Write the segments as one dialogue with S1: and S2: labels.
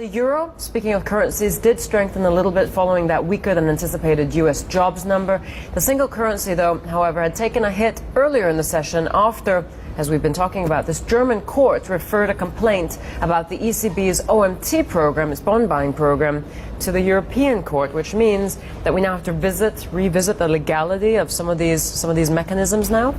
S1: The euro, speaking of currencies, did strengthen a little bit following that weaker than anticipated U.S. jobs number. The single currency, though, however, had taken a hit earlier in the session after, as we've been talking about, this German court referred a complaint about the ECB's OMT program, its bond buying program, to the European court, which means that we now have to revisit the legality of some of these mechanisms now.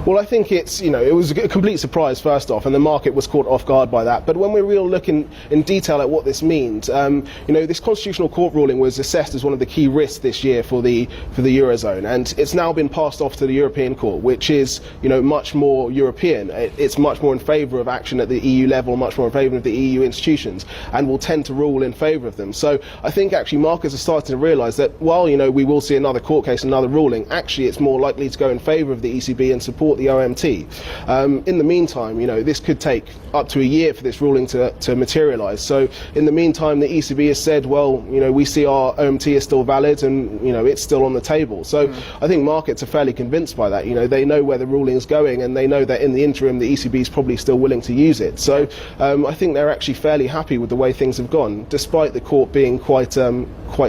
S2: Well, I think it was a complete surprise first off, and the market was caught off guard by that. But when we really look in detail at what this means, this constitutional court ruling was assessed as one of the key risks this year for the eurozone, and it's now been passed off to the European court, which is much more European. It's much more in favour of action at the EU level, much more in favour of the EU institutions, and will tend to rule in favour of them. So I think actually markets are starting to realise that while we will see another court case, another ruling, actually it's more likely to go in favour of the ECB and support the OMT. In the meantime, this could take up to a year for this ruling to materialise. So in the meantime, the ECB has said, well, we see our OMT is still valid and it's still on the table. So I think markets are fairly convinced by that. They know where the ruling is going, and they know that in the interim the ECB is probably still willing to use it. So I think they're actually fairly happy with the way things have gone, despite the court being quite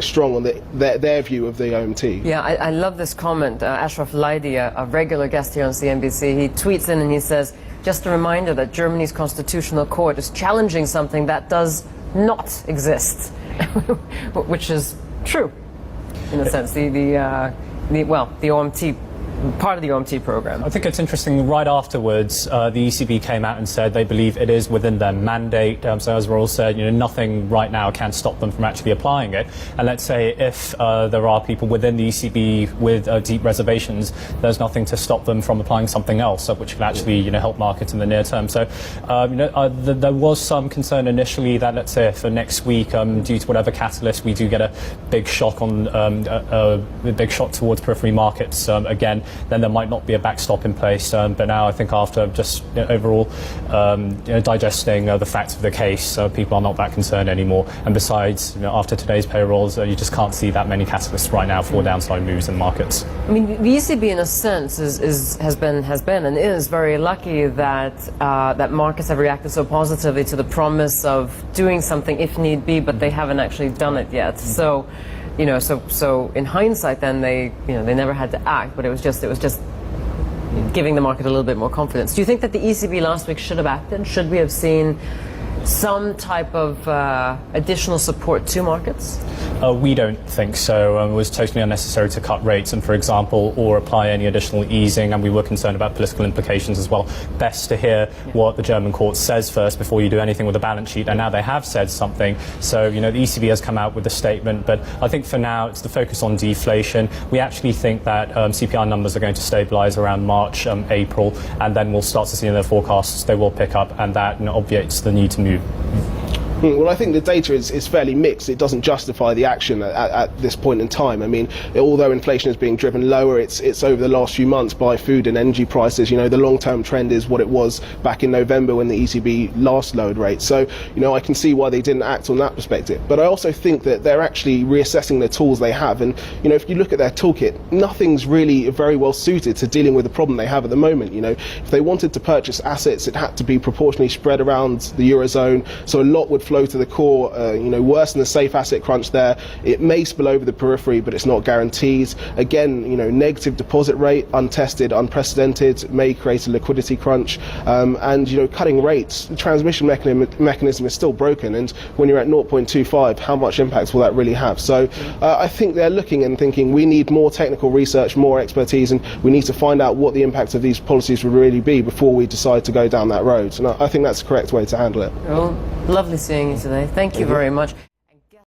S2: strong on their view of the OMT.
S1: Yeah, I love this comment. Ashraf Laidi, a regular guest here on CNBC, he tweets in and he says, just a reminder that Germany's constitutional court is challenging something that does not exist, which is true, in a sense. The OMT, part of the OMT program.
S3: I think it's interesting, right afterwards, the ECB came out and said they believe it is within their mandate. So as Raoul said, nothing right now can stop them from actually applying it. And let's say if there are people within the ECB with deep reservations, there's nothing to stop them from applying something else, which could actually help markets in the near term. So there was some concern initially that, let's say, for next week, due to whatever catalyst, we do get a big shock on a big shock towards periphery markets again. Then there might not be a backstop in place. But now I think after just overall digesting the facts of the case, people are not that concerned anymore. And besides, after today's payrolls, you just can't see that many catalysts right now for downside moves in markets.
S1: I mean, the ECB in a sense has been and is very lucky that that markets have reacted so positively to the promise of doing something if need be, but they haven't actually done it yet. So. So in hindsight, then they never had to act, but it was just giving the market a little bit more confidence. Do you think that the ECB last week should have acted? Should we have seen some type of additional support to markets?
S3: We don't think so. It was totally unnecessary to cut rates and, for example, or apply any additional easing, and we were concerned about political implications as well. Best to hear what the German court says first before you do anything with the balance sheet, and now they have said something. So, the ECB has come out with a statement, but I think for now it's the focus on deflation. We actually think that CPI numbers are going to stabilise around March, April, and then we'll start to see in their forecasts they will pick up, and that obviates the need to move.
S2: Well, I think the data is fairly mixed. It doesn't justify the action at this point in time. I mean, although inflation is being driven lower, it's over the last few months by food and energy prices. The long-term trend is what it was back in November when the ECB last lowered rates. So, I can see why they didn't act on that perspective. But I also think that they're actually reassessing the tools they have. And, if you look at their toolkit, nothing's really very well suited to dealing with the problem they have at the moment. If they wanted to purchase assets, it had to be proportionally spread around the Eurozone. So a lot would flow to the core, worse than the safe asset crunch there. It may spill over the periphery, but it's not guaranteed. Again, negative deposit rate, untested, unprecedented, may create a liquidity crunch. And, cutting rates, the transmission mechanism is still broken. And when you're at 0.25, how much impact will that really have? So I think they're looking and thinking we need more technical research, more expertise, and we need to find out what the impact of these policies would really be before we decide to go down that road. And I think that's the correct way to handle it.
S1: Well, lovely seeing you today. Thank you very much.